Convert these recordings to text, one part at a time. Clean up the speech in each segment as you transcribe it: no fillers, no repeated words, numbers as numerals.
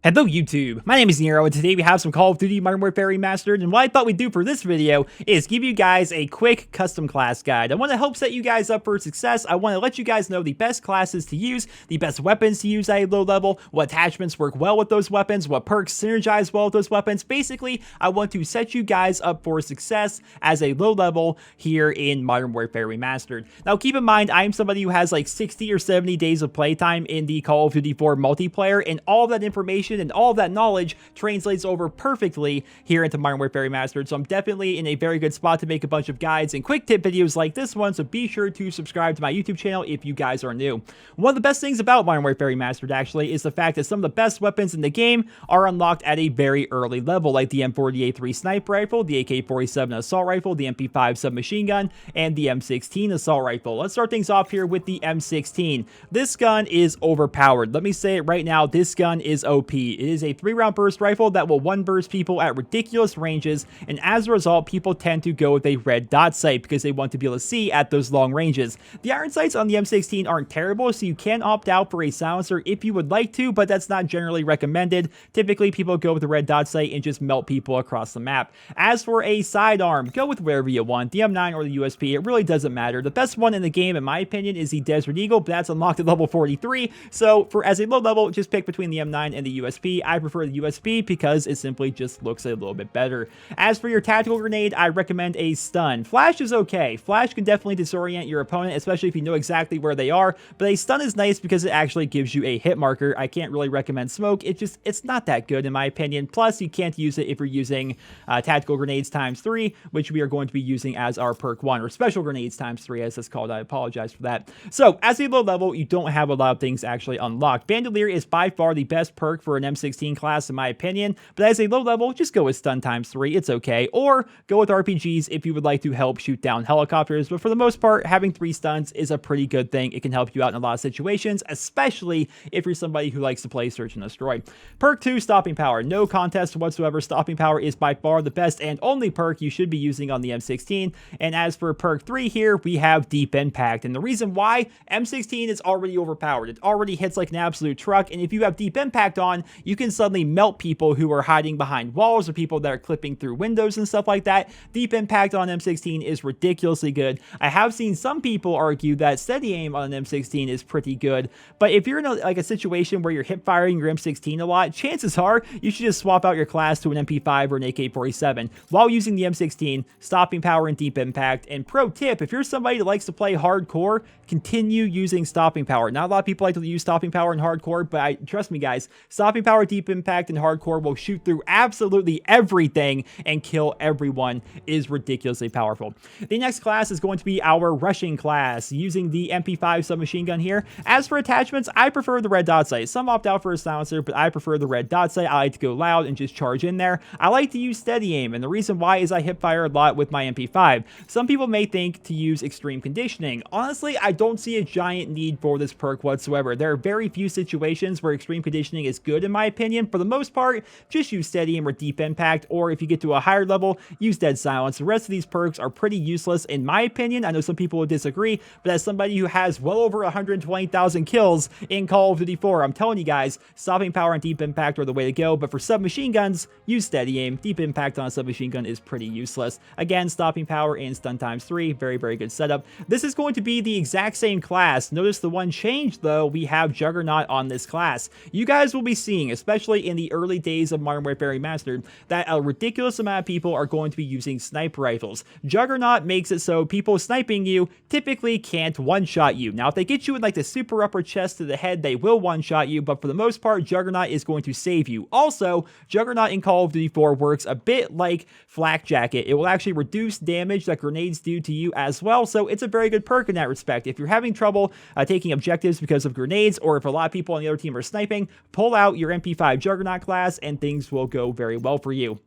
Hello YouTube, my name is Nero, and today we have some Call of Duty Modern Warfare Remastered, and what I thought we'd do for this video is give you guys a quick custom class guide. I want to help set you guys up for success. I want to let you guys know the best classes to use, the best weapons to use at a low level, what attachments work well with those weapons, what perks synergize well with those weapons. Basically, I want to set you guys up for success as a low level here in Modern Warfare Remastered. Now keep in mind, I am somebody who has like 60 or 70 days of playtime in the Call of Duty 4 multiplayer, and all that information and all of that knowledge translates over perfectly here into Modern Warfare Remastered, so I'm definitely in a very good spot to make a bunch of guides and quick tip videos like this one, so be sure to subscribe to my YouTube channel if you guys are new. One of the best things about Modern Warfare Remastered actually is the fact that some of the best weapons in the game are unlocked at a very early level, like the M40A3 sniper rifle, the AK-47 assault rifle, the MP5 submachine gun, and the M16 assault rifle. Let's start things off here with the M16. This gun is overpowered. Let me say it right now, this gun is OP. It is a 3-round burst rifle that will one-burst people at ridiculous ranges, and as a result, people tend to go with a red dot sight because they want to be able to see at those long ranges. The iron sights on the M16 aren't terrible, so you can opt out for a silencer if you would like to, but that's not generally recommended. Typically, people go with the red dot sight and just melt people across the map. As for a sidearm, go with wherever you want, the M9 or the USP, it really doesn't matter. The best one in the game, in my opinion, is the Desert Eagle, but that's unlocked at level 43, so as a low level, just pick between the M9 and the USP. I prefer the USP because it simply just looks a little bit better. As for your tactical grenade, I recommend a stun. Flash is okay. Flash can definitely disorient your opponent, especially if you know exactly where they are, but a stun is nice because it actually gives you a hit marker. I can't really recommend smoke. It's not that good in my opinion. Plus, you can't use it if you're using tactical grenades ×3, which we are going to be using as our perk 1, or special grenades ×3 as it's called. I apologize for that. So, as a low level, you don't have a lot of things actually unlocked. Bandolier is by far the best perk for an M16 class in my opinion, but as a low level, just go with stun ×3, it's okay, or go with RPGs if you would like to help shoot down helicopters, but for the most part, having 3 stuns is a pretty good thing. It can help you out in a lot of situations, especially if you're somebody who likes to play search and destroy. Perk 2, stopping power, no contest whatsoever. Stopping power is by far the best and only perk you should be using on the M16, and as for perk 3 here, we have deep impact, and the reason why, M16 is already overpowered. It already hits like an absolute truck, and if you have deep impact on, you can suddenly melt people who are hiding behind walls or people that are clipping through windows and stuff like that. Deep impact on M16 is ridiculously good. I have seen some people argue that steady aim on an M16 is pretty good, but if you're in a situation where you're hip firing your M16 a lot, chances are you should just swap out your class to an MP5 or an AK-47 while using the M16, stopping power and deep impact. And pro tip, if you're somebody that likes to play hardcore, continue using stopping power. Not a lot of people like to use stopping power in hardcore, but trust me guys, stopping power, deep impact, and hardcore will shoot through absolutely everything and kill everyone. Is ridiculously powerful. The next class is going to be our rushing class, using the MP5 submachine gun here. As for attachments, I prefer the red dot sight. Some opt out for a silencer, but I prefer the red dot sight. I like to go loud and just charge in there. I like to use steady aim, and the reason why is I hip fire a lot with my MP5. Some people may think to use extreme conditioning. Honestly, I don't see a giant need for this perk whatsoever. There are very few situations where extreme conditioning is good in my opinion. For the most part, just use steady aim or deep impact, or if you get to a higher level, use dead silence. The rest of these perks are pretty useless in my opinion. I know some people would disagree, but as somebody who has well over 120,000 kills in Call of Duty 4, I'm telling you guys, stopping power and deep impact are the way to go. But for submachine guns, use steady aim. Deep impact on a submachine gun is pretty useless. Again, stopping power and stun ×3, very, very good setup. This is going to be the exact same class. Notice the one change though, we have Juggernaut on this class. You guys will be seeing, especially in the early days of Modern Warfare Remastered, that a ridiculous amount of people are going to be using sniper rifles. Juggernaut makes it so people sniping you typically can't one-shot you. Now, if they get you in like the super upper chest to the head, they will one-shot you, but for the most part, Juggernaut is going to save you. Also, Juggernaut in Call of Duty 4 works a bit like Flak Jacket. It will actually reduce damage that grenades do to you as well, so it's a very good perk in that respect. If you're having trouble taking objectives because of grenades, or if a lot of people on the other team are sniping, pull out your MP5 Juggernaut class and things will go very well for you.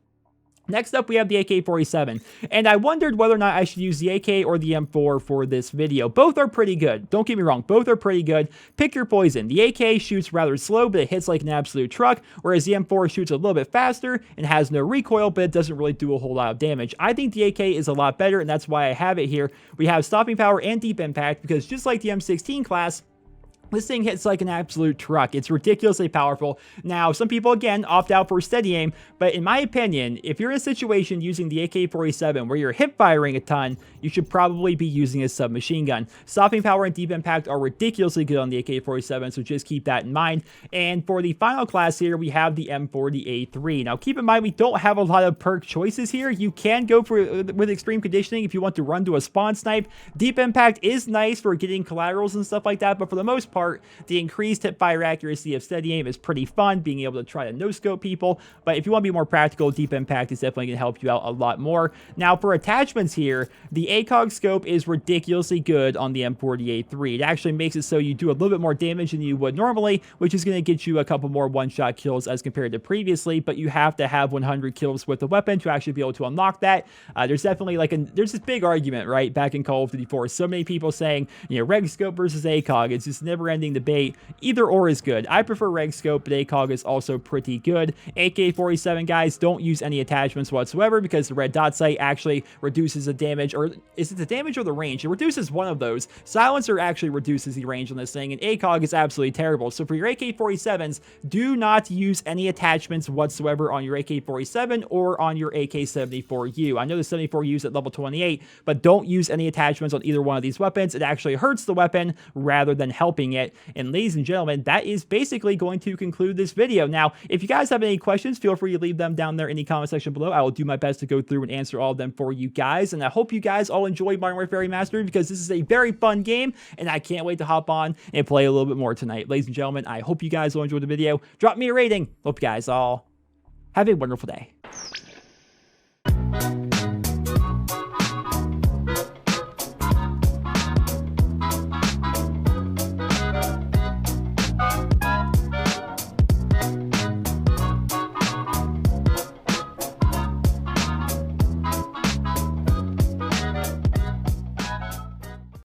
Next up, we have the AK-47, and I wondered whether or not I should use the AK or the M4 for this video. Both are pretty good. Don't get me wrong, both are pretty good. Pick your poison. The AK shoots rather slow, but it hits like an absolute truck, whereas the M4 shoots a little bit faster and has no recoil, but it doesn't really do a whole lot of damage. I think the AK is a lot better, and that's why I have it here. We have stopping power and deep impact, because just like the M16 class, This thing hits like an absolute truck. It's ridiculously powerful. Now, some people, again, opt out for steady aim, but in my opinion, if you're in a situation using the AK-47 where you're hip firing a ton, you should probably be using a submachine gun. Stopping power and deep impact are ridiculously good on the AK-47, so just keep that in mind. And for the final class here, we have the M40A3. Now, keep in mind, we don't have a lot of perk choices here. You can go with extreme conditioning if you want to run to a spawn snipe. Deep impact is nice for getting collaterals and stuff like that, but for the most part, the increased hip fire accuracy of steady aim is pretty fun, being able to try to no-scope people, but if you want to be more practical, deep impact is definitely going to help you out a lot more. Now, for attachments here, the ACOG scope is ridiculously good on the M40A3. It actually makes it so you do a little bit more damage than you would normally, which is going to get you a couple more one-shot kills as compared to previously, but you have to have 100 kills with the weapon to actually be able to unlock that. There's definitely there's this big argument, right, back in Call of Duty 4. So many people saying, you know, reg scope versus ACOG. It's just never-ending debate. Either or is good. I prefer reg scope, but ACOG is also pretty good. AK-47, guys, don't use any attachments whatsoever because the red dot sight actually reduces the damage, or is it the damage or the range? It reduces one of those. Silencer actually reduces the range on this thing, and ACOG is absolutely terrible. So for your AK-47s, do not use any attachments whatsoever on your AK-47 or on your AK-74U. I know the 74U is at level 28, but don't use any attachments on either one of these weapons. It actually hurts the weapon rather than helping it. And ladies and gentlemen, that is basically going to conclude this video. Now, if you guys have any questions, feel free to leave them down there in the comment section below. I will do my best to go through and answer all of them for you guys. And I hope you guys all enjoyed Modern Warfare Remastered because this is a very fun game and I can't wait to hop on and play a little bit more tonight. Ladies and gentlemen, I hope you guys all enjoyed the video. Drop me a rating. Hope you guys all have a wonderful day.